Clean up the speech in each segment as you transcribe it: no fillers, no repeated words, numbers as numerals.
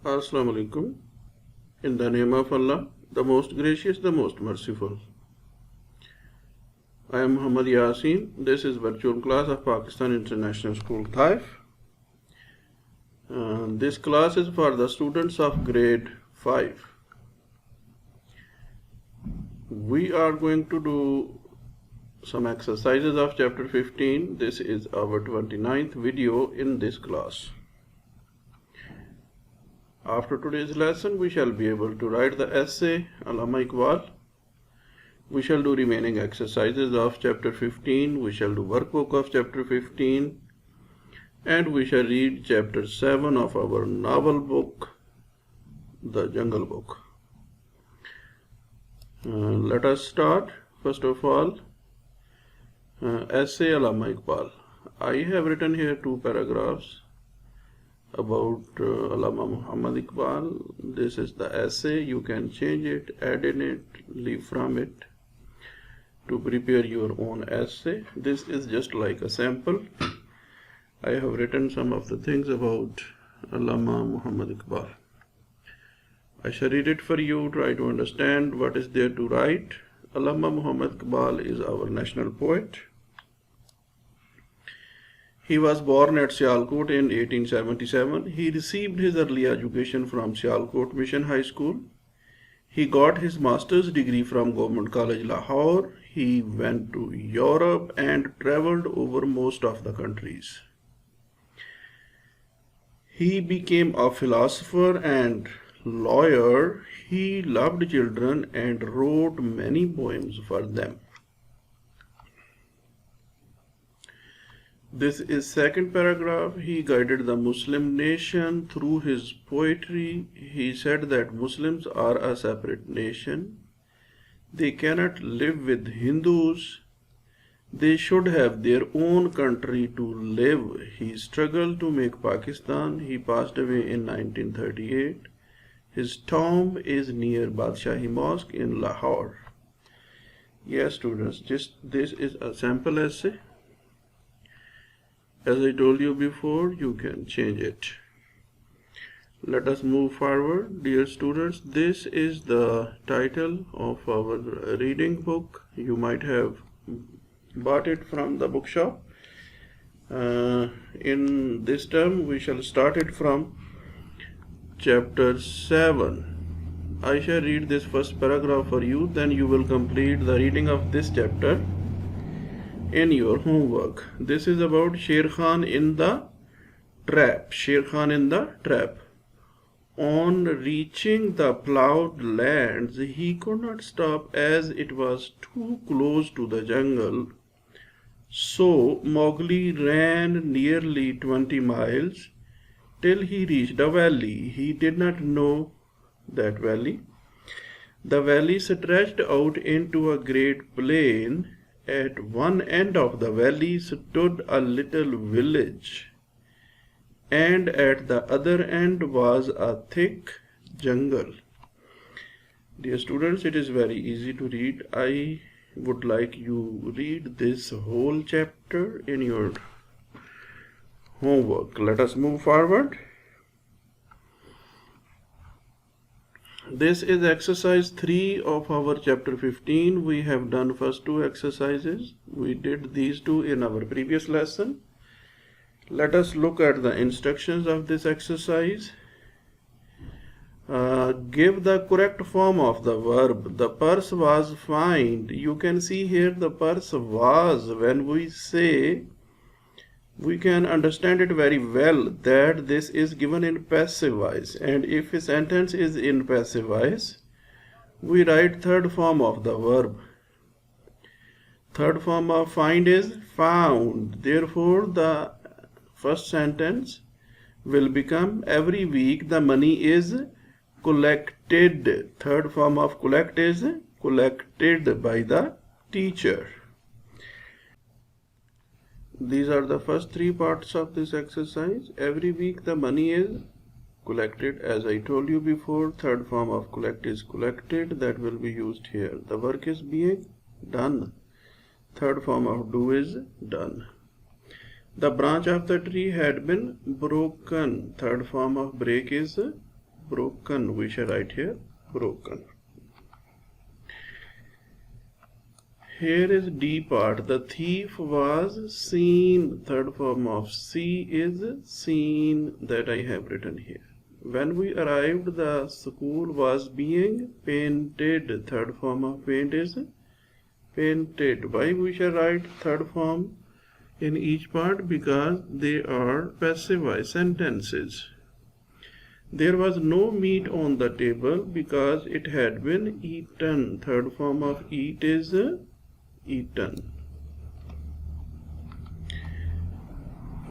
Assalamu alaikum. In the name of Allah, the most gracious, the most merciful. I am Muhammad Yasin. This is virtual class of Pakistan International School Taif. This class is for the students of grade 5. We are going to do some exercises of chapter 15. This is our 29th video in this class. After today's lesson, we shall be able to write the essay Allama Iqbal. We shall do remaining exercises of chapter 15. We shall do workbook of chapter 15. And we shall read chapter 7 of our novel book, The Jungle Book. Let us start. First of all, essay Allama Iqbal. I have written here 2 paragraphs about Allama Muhammad Iqbal. This is the essay. You can change it, add in it, leave from it to prepare your own essay. This is just like a sample. I have written some of the things about Allama Muhammad Iqbal. I shall read it for you. Try to understand what is there to write. Allama Muhammad Iqbal is our national poet. He was born at Sialkot in 1877. He received his early education from Sialkot Mission High School. He got his master's degree from Government College Lahore. He went to Europe and traveled over most of the countries. He became a philosopher and lawyer. He loved children and wrote many poems for them. This is second paragraph. He guided the Muslim nation through his poetry. He said that Muslims are a separate nation. They cannot live with Hindus. They should have their own country to live. He struggled to make Pakistan. He passed away in 1938. His tomb is near Badshahi Mosque in Lahore. Yes, students, this is a sample essay. As I told you before, you can change it. Let us move forward. Dear students, this is the title of our reading book. You might have bought it from the bookshop. In this term, we shall start it from chapter 7. I shall read this first paragraph for you, then you will complete the reading of this chapter in your homework. This is about Sher Khan in the trap. Sher Khan in the trap. On reaching the plowed lands, he could not stop as it was too close to the jungle. So Mowgli ran nearly 20 miles till he reached a valley. He did not know that valley. The valley stretched out into a great plain. At one end of the valley stood a little village, and at the other end was a thick jungle. Dear students, it is very easy to read. I would like you read this whole chapter in your homework. Let us move forward. This is exercise 3 of our chapter 15. We have done first 2 exercises. We did these 2 in our previous lesson. Let us look at the instructions of this exercise. Give the correct form of the verb. The purse was found. You can see here the purse was. When we say, we can understand it very well that this is given in passive voice, and if a sentence is in passive voice, we write third form of the verb. Third form of find is found. Therefore, the first sentence will become every week the money is collected. Third form of collect is collected by the teacher. These are the first 3 parts of this exercise. Every week the money is collected. As I told you before, third form of collect is collected. That will be used here. The work is being done. Third form of do is done. The branch of the tree had been broken. Third form of break is broken. We shall write here broken. Here is D part. The thief was seen. Third form of C is seen, that I have written here. When we arrived, the school was being painted. Third form of paint is painted. Why we shall write third form in each part? Because they are passive voice sentences. There was no meat on the table because it had been eaten. Third form of eat is eaten.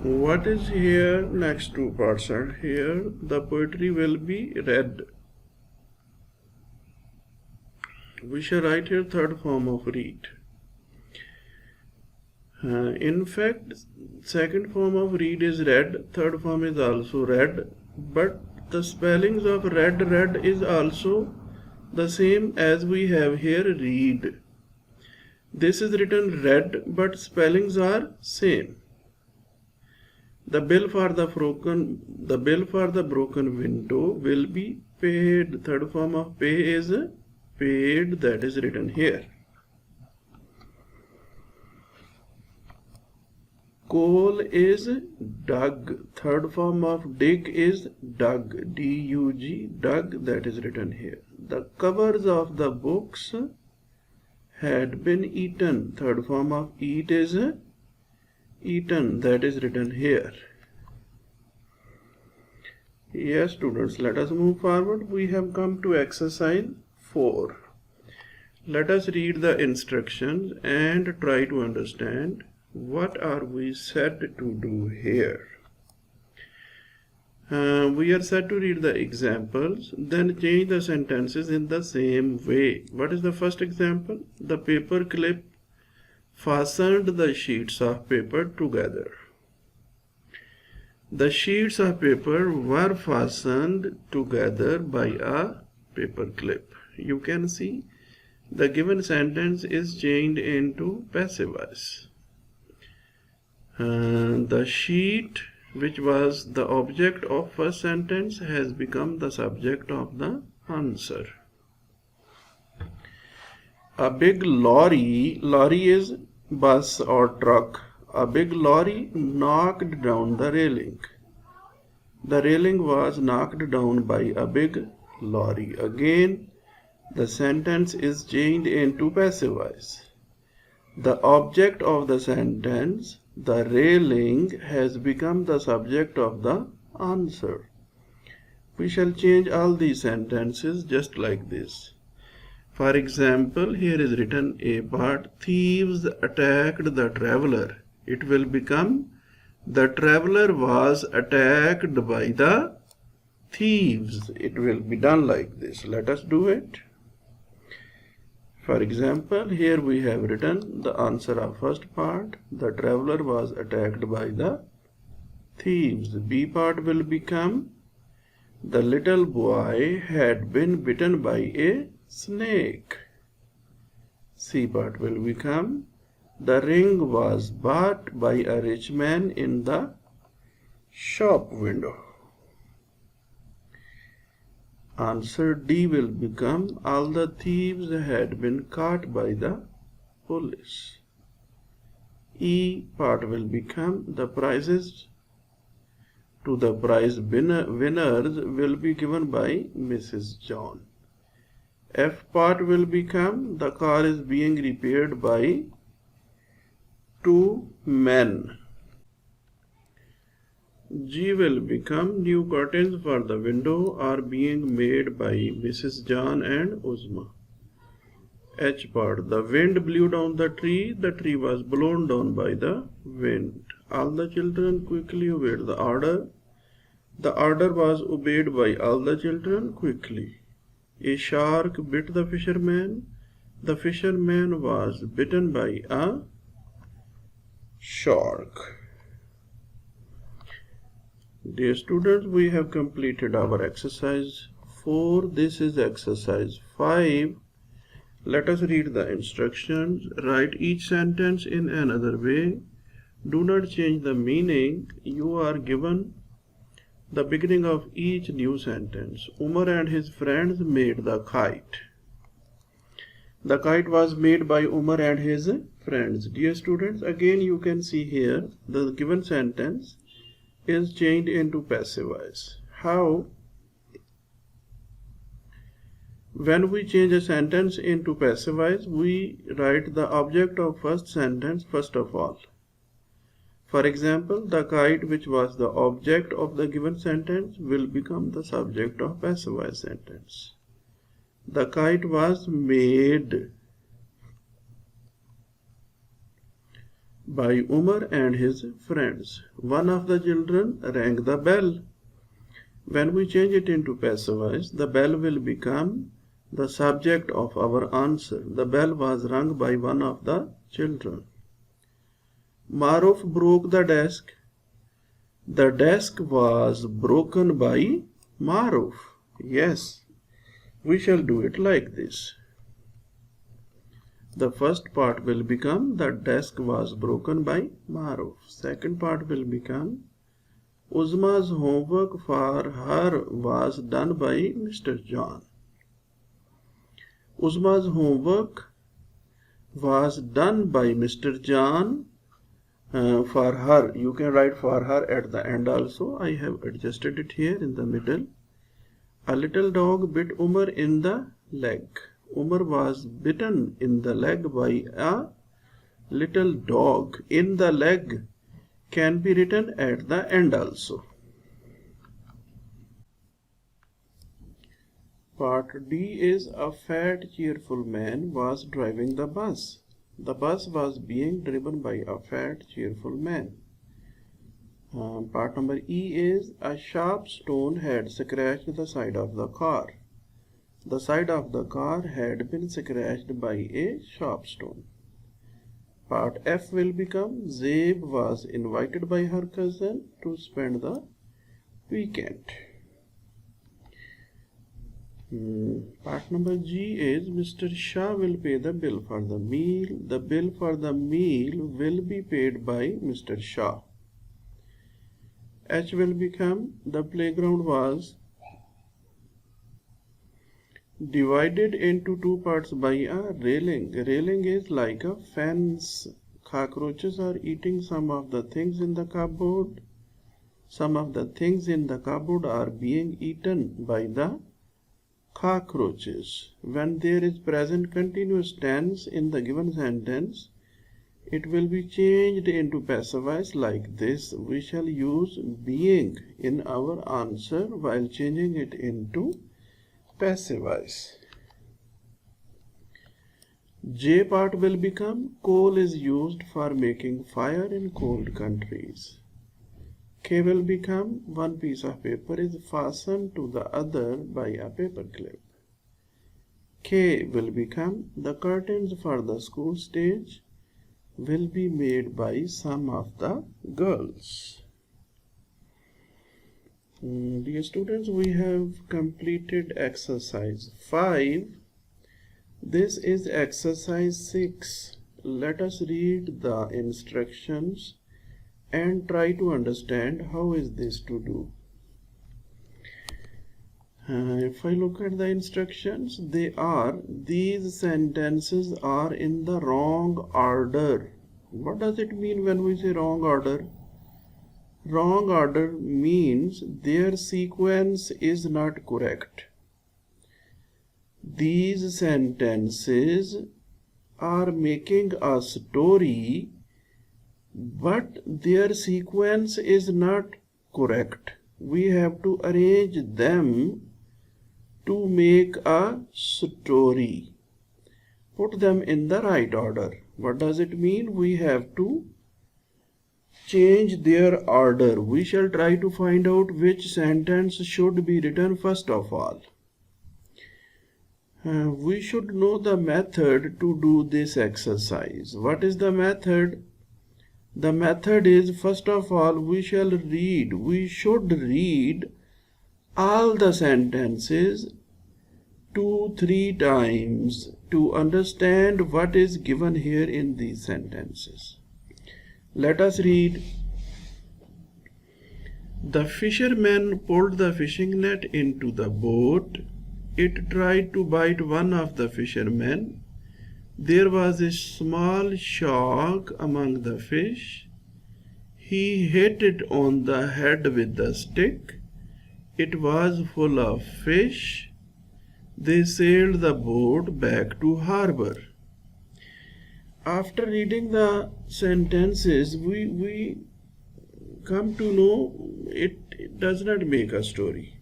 What is here? Next two parts are here. The poetry will be read. We shall write here third form of read. In fact, second form of read is read. Third form is also read. But the spellings of read is also the same as we have here read. This is written read, but spellings are same. The bill for the broken window will be paid. Third form of pay is paid, that is written here. Coal is dug. Third form of dig is dug. D-U-G, dug, that is written here. The covers of the books had been eaten. Third form of eat is eaten, that is written here. Yes, students, let us move forward. We have come to exercise 4. Let us read the instructions and try to understand what are we said to do here. We are said to read the examples, then change the sentences in the same way. What is the first example? The paper clip fastened the sheets of paper together. The sheets of paper were fastened together by a paper clip. You can see the given sentence is changed into passive voice. The sheet, which was the object of first sentence, has become the subject of the answer. A big lorry is bus or truck. A big lorry knocked down the railing. The railing was knocked down by a big lorry. Again, the sentence is changed into passive voice. The object of the sentence, the railing, has become the subject of the answer. We shall change all these sentences just like this. For example, here is written a part. Thieves attacked the traveler. It will become the traveler was attacked by the thieves. It will be done like this. Let us do it. For example, here we have written the answer of first part. The traveler was attacked by the thieves. B part will become the little boy had been bitten by a snake. C part will become the ring was bought by a rich man in the shop window. Answer D will become all the thieves had been caught by the police. E part will become the prizes to the prize winners will be given by Mrs. John. F part will become the car is being repaired by 2 men. G will become new curtains for the window are being made by Mrs. John and Uzma. H part, the wind blew down the tree was blown down by the wind. All the children quickly obeyed the order. The order was obeyed by all the children quickly. A shark bit the fisherman. The fisherman was bitten by a shark. Dear students, we have completed our exercise 4. This is exercise 5. Let us read the instructions. Write each sentence in another way. Do not change the meaning. You are given The beginning of each new sentence. Umar and his friends made the kite. The kite was made by Umar and his friends. Dear students, again you can see here the given sentence is changed into passive voice. How? When we change a sentence into passive voice, we write the object of first sentence first of all. For example, the kite, which was the object of the given sentence, will become the subject of passive voice sentence. The kite was made by Umar and his friends. One of the children rang the bell. When we change it into passive voice, the bell will become the subject of our answer. The bell was rung by one of the children. Maruf broke the desk. The desk was broken by Maruf. Yes, we shall do it like this. The first part will become the desk was broken by Maruf. Second part will become Uzma's homework for her was done by Mr. John. Uzma's homework was done by Mr. John for her. You can write for her at the end also. I have adjusted it here in the middle. A little dog bit Umar in the leg. Umar was bitten in the leg by a little dog. In the leg can be written at the end also. Part D is a fat, cheerful man was driving the bus. The bus was being driven by a fat, cheerful man. Part number E is a sharp stone had scratched the side of the car. The side of the car had been scratched by a sharp stone. Part F will become Zaib was invited by her cousin to spend the weekend. Part number G is Mr. Shah will pay the bill for the meal. The bill for the meal will be paid by Mr. Shah. H will become the playground was divided into two parts by a railing. Railing is like a fence. Cockroaches are eating some of the things in the cupboard. Some of the things in the cupboard are being eaten by the cockroaches. When there is present continuous tense in the given sentence, it will be changed into passive voice like this. We shall use being in our answer while changing it into passive voice. J part will become coal is used for making fire in cold countries. K will become one piece of paper is fastened to the other by a paper clip. K will become the curtains for the school stage will be made by some of the girls. Dear students, we have completed exercise 5. This is exercise 6. Let us read the instructions and try to understand how is this to do. If I look at the instructions, these sentences are in the wrong order. What does it mean when we say wrong order? Wrong order means their sequence is not correct. These sentences are making a story, but their sequence is not correct. We have to arrange them to make a story. Put them in the right order. What does it mean? We have to change their order. We shall try to find out which sentence should be written first of all. We should know the method to do this exercise. What is the method? The method is, first of all, we should read all the sentences 2-3 times to understand what is given here in these sentences. Let us read. The fisherman pulled the fishing net into the boat. It tried to bite one of the fishermen. There was a small shark among the fish. He hit it on the head with the stick. It was full of fish. They sailed the boat back to harbor. After reading the sentences, we come to know it does not make a story.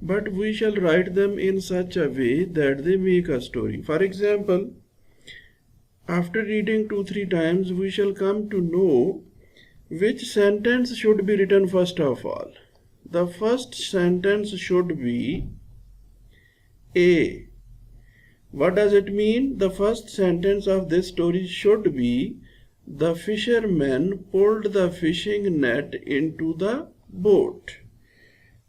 But we shall write them in such a way that they make a story. For example, after reading 2-3 times, we shall come to know which sentence should be written first of all. The first sentence should be A. What does it mean? The first sentence of this story should be, the fisherman pulled the fishing net into the boat.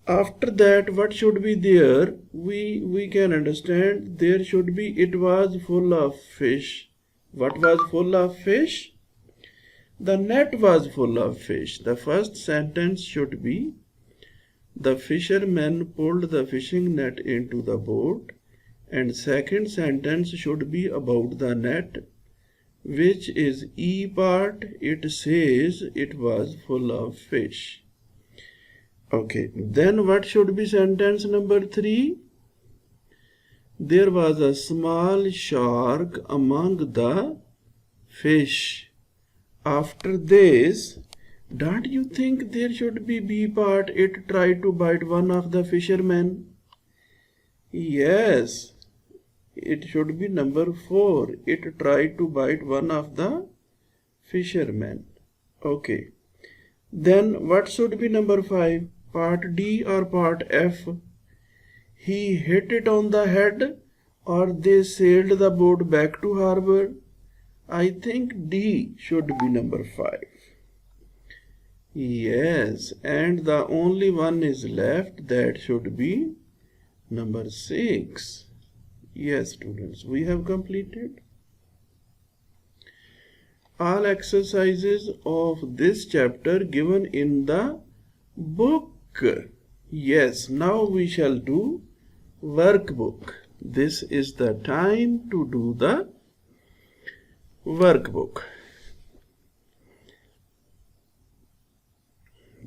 After that, what should be there? We can understand there should be, it was full of fish. What was full of fish? The net was full of fish. The first sentence should be, the fisherman pulled the fishing net into the boat. And second sentence should be about the net, which is E part. It says it was full of fish. Okay, then what should be sentence number 3? There was a small shark among the fish. After this, don't you think there should be B part? It tried to bite one of the fishermen. Yes, it should be number 4. It tried to bite one of the fishermen. Okay. Then what should be number 5? Part D or part F? He hit it on the head, or they sailed the boat back to harbor? I think D should be number 5. Yes, and the only one is left, that should be number 6. Yes, students, we have completed all exercises of this chapter given in the book. Yes, now we shall do workbook. This is the time to do the workbook.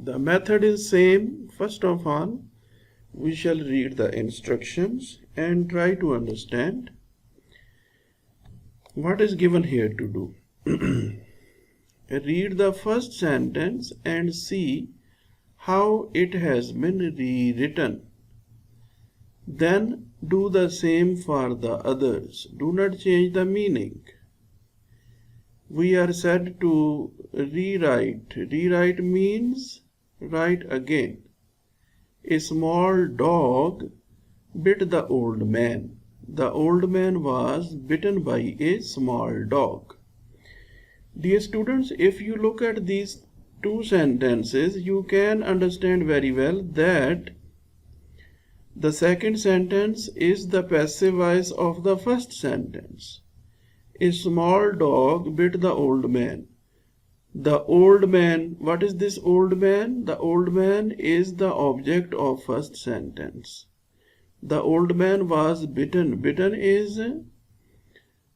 The method is same. First of all, we shall read the instructions and try to understand what is given here to do. Read the first sentence and see how it has been rewritten. Then do the same for the others. Do not change the meaning. We are said to rewrite. Rewrite means write again. A small dog bit the old man. The old man was bitten by a small dog. Dear students, if you look at these 2 sentences, you can understand very well that the second sentence is the passive voice of the first sentence. A small dog bit the old man. The old man, what is this old man? The old man is the object of first sentence. The old man was bitten. Bitten is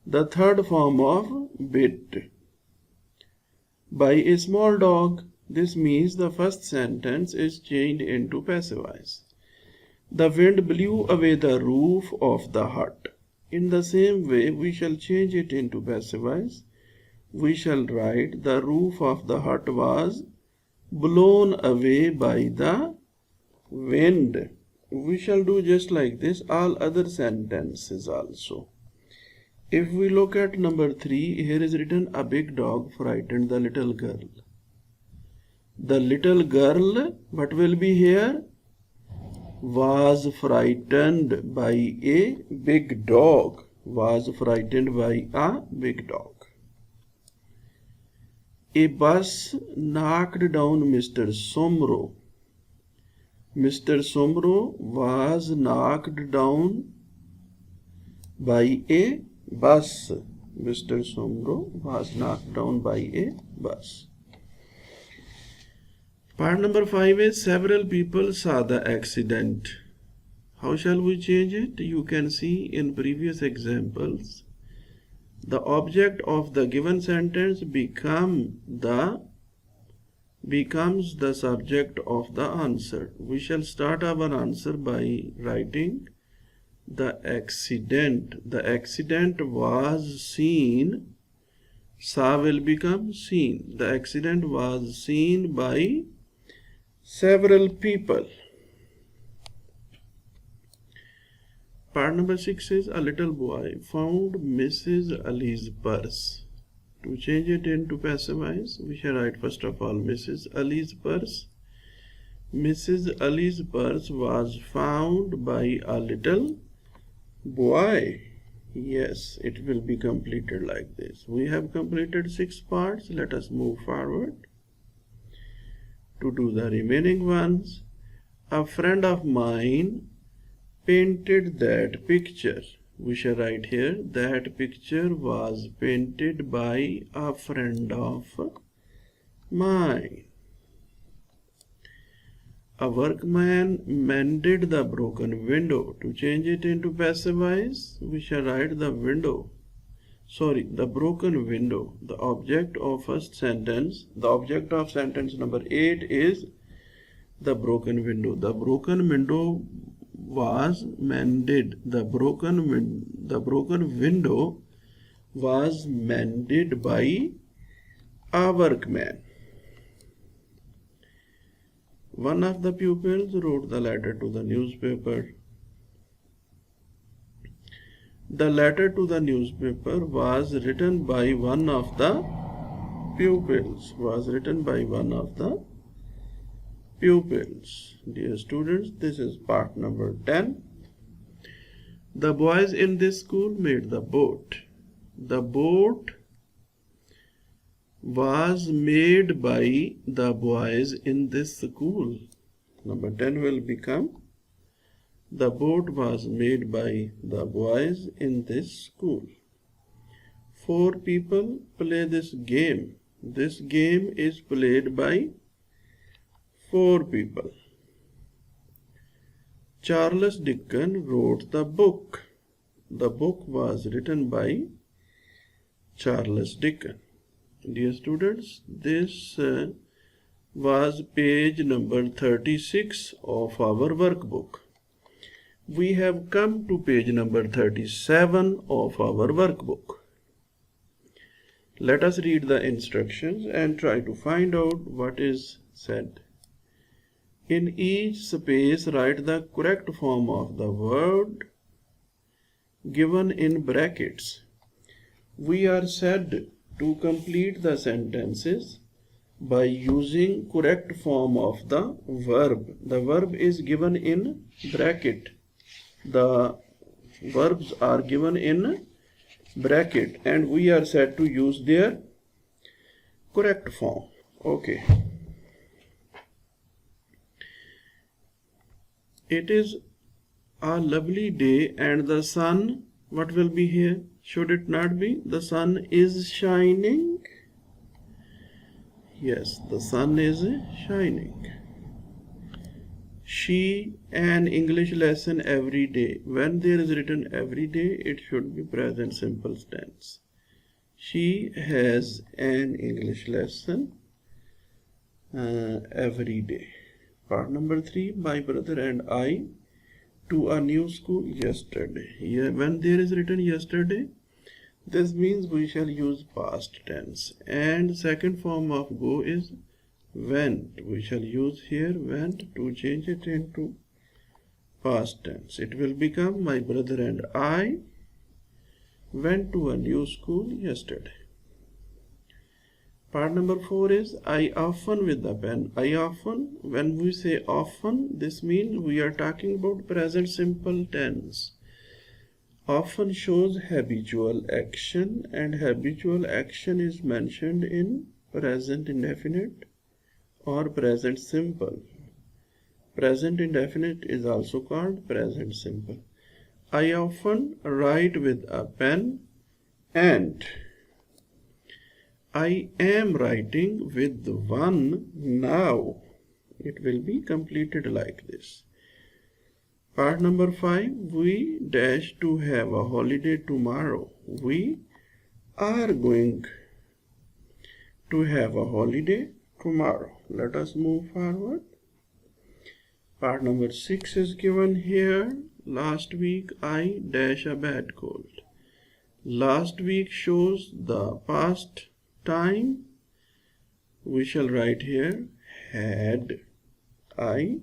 the third form of bit. By a small dog. This means the first sentence is changed into passive voice. The wind blew away the roof of the hut. In the same way, we shall change it into passive voice. We shall write, the roof of the hut was blown away by the wind. We shall do just like this all other sentences also. If we look at number 3, here is written, a big dog frightened the little girl. The little girl, what will be here? Was frightened by a big dog. Was frightened by a big dog. A bus knocked down Mr. Somro. Mr. Somro was knocked down by a bus. Mr. Somro was knocked down by a bus. Part number 5 is several people saw the accident. How shall we change it? You can see in previous examples, the object of the given sentence becomes the subject of the answer. We shall start our answer by writing the accident. The accident was seen. Saw will become seen. The accident was seen by several people. Part number 6 is a little boy found Mrs. Ali's purse. To change it into passive voice, we shall write first of all Mrs. Ali's purse. Mrs. Ali's purse was found by a little boy. Yes, it will be completed like this. We have completed 6 parts. Let us move forward to do the remaining ones. A friend of mine painted that picture. We shall write here, that picture was painted by a friend of mine. A workman mended the broken window. To change it into passive voice, we shall write the broken window. The object of first sentence, the object of sentence number 8 is the broken window. The broken window was mended. The broken window was mended by a workman. One of the pupils wrote the letter to the newspaper. The letter to the newspaper was written by one of the pupils. Dear students, this is part number 10. The boys in this school made the boat. The boat was made by the boys in this school. Number 10 will become, the boat was made by the boys in this school. 4 people play this game. This game is played by 4 people. Charles Dickens wrote the book. The book was written by Charles Dickens. Dear students, this was page number 36 of our workbook. We have come to page number 37 of our workbook. Let us read the instructions and try to find out what is said. In each space, write the correct form of the word given in brackets. We are said to complete the sentences by using correct form of the verb. The verb is given in bracket. The verbs are given in bracket and we are said to use their correct form. Okay. It is a lovely day and the sun, what will be here? Should it not be? The sun is shining. Yes, the sun is shining. She an English lesson every day. When there is written every day, it should be present simple tense. She has an English lesson every day. Part number 3, my brother and I to a new school yesterday. Here, when there is written yesterday, this means we shall use past tense. And second form of go is went. We shall use here went to change it into past tense. It will become my brother and I went to a new school yesterday. Part number 4 is I often with the pen. I often, when we say often, this means we are talking about present simple tense. Often shows habitual action and habitual action is mentioned in present indefinite or present simple. Present indefinite is also called present simple. I often write with a pen and I am writing with one now. It will be completed like this. Part number 5, we dash to have a holiday tomorrow. We are going to have a holiday tomorrow. Let us move forward. Part number 6 is given here. Last week I dash a bad cold. Last week shows the past time. We shall write here had. I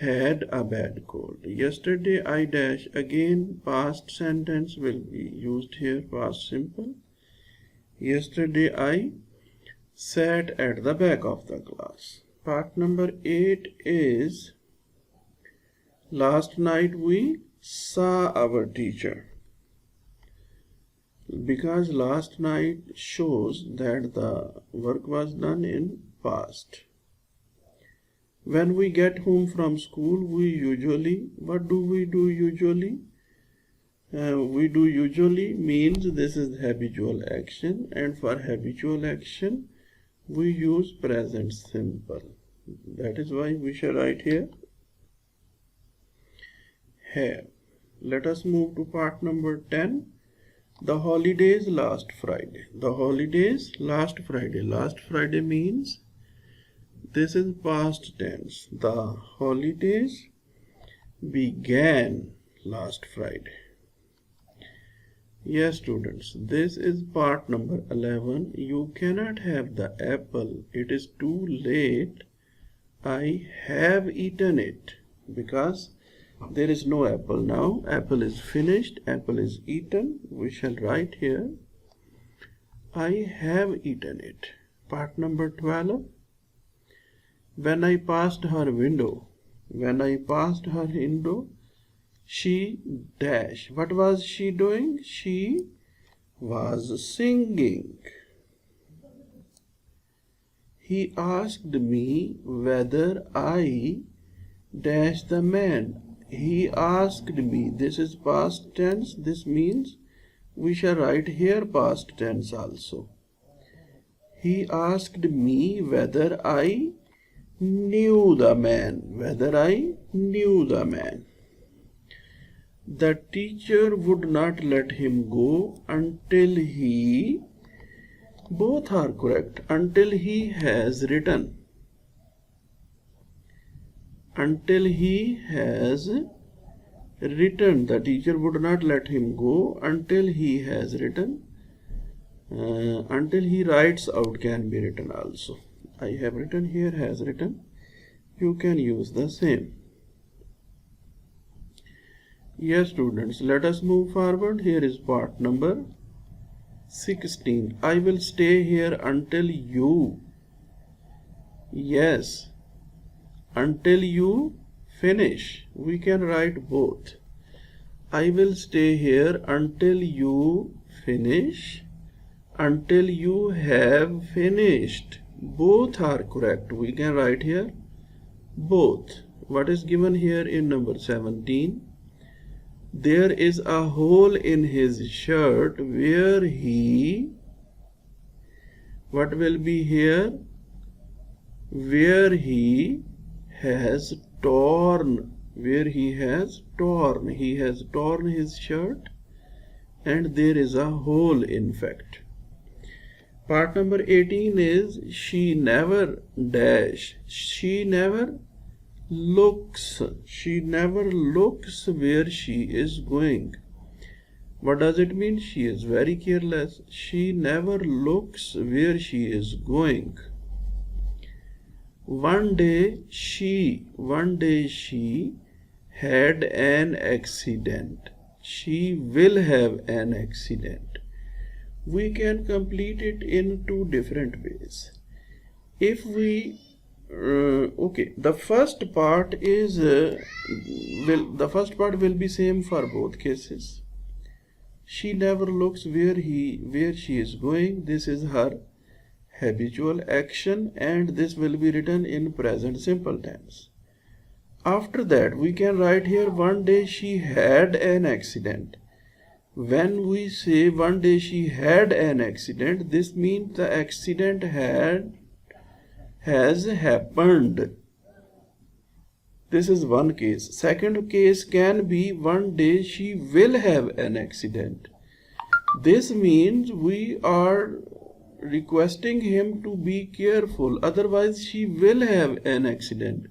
had a bad cold. Yesterday I dash, again past sentence will be used here, past simple. Yesterday I sat at the back of the class. Part number 8 is last night we saw our teacher. Because last night shows that the work was done in past. When we get home from school, we usually, what do we do usually? We do usually means this is habitual action, and for habitual action we use present simple. That is why we shall write here have. Let us move to part number 10. The holidays last Friday. The holidays last Friday. Last Friday means this is past tense. The holidays began last Friday. Yes, students, this is part number 11. You cannot have the apple. It is too late. I have eaten it, because there is no apple now. Apple is finished. Apple is eaten. We shall write here I have eaten it. Part number 12. When I passed her window. When I passed her window, she dash. What was she doing? She was singing. He asked me whether I dash the man. He asked me. This is past tense. This means we shall write here past tense also. He asked me whether I knew the man. Whether I knew the man. The teacher would not let him go until he, both are correct, until he has written. Until he has written. The teacher would not let him go until he has written. Until he writes out can be written also. I have written here, has written. You can use the same. Yes, students, let us move forward. Here is part number 16. I will stay here until you. Yes. Until you finish. We can write both. I will stay here until you finish. Until you have finished. Both are correct. We can write here both. What is given here in number 17? There is a hole in his shirt where he, what will be here? Where he has torn. Where he has torn. He has torn his shirt and there is a hole in fact. Part number 18 is she never dash. She never looks. She never looks where she is going. What does it mean? She is very careless. She never looks where she is going. One day she had an accident. She will have an accident. We can complete it in two different ways. If we the first part is the first part will be same for both cases. She never looks where she is going. This is her habitual action and this will be written in present simple tense. After that we can write here one day she had an accident. When we say one day she had an accident, this means the accident has happened. This is one case. Second case can be one day she will have an accident. This means we are requesting him to be careful, otherwise she will have an accident.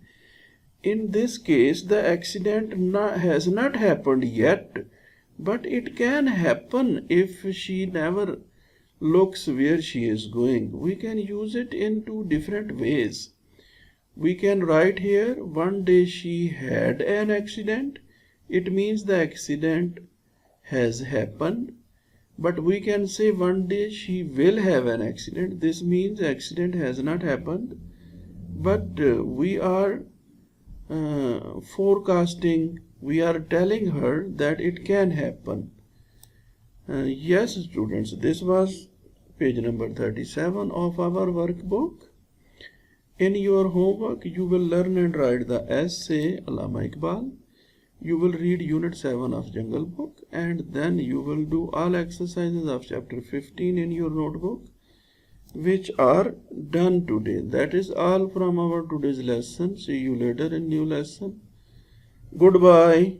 In this case, the accident has not happened yet, but it can happen if she never looks where she is going. We can use it in two different ways. We can write here, one day she had an accident. It means the accident has happened. But we can say one day she will have an accident. This means accident has not happened, but we are forecasting, we are telling her that it can happen. Yes, students, this was page number 37 of our workbook. In your homework, you will learn and write the essay Allama Iqbal. You will read unit 7 of Jungle Book, and then you will do all exercises of chapter 15 in your notebook, which are done today. That is all from our today's lesson. See you later in new lesson. Goodbye.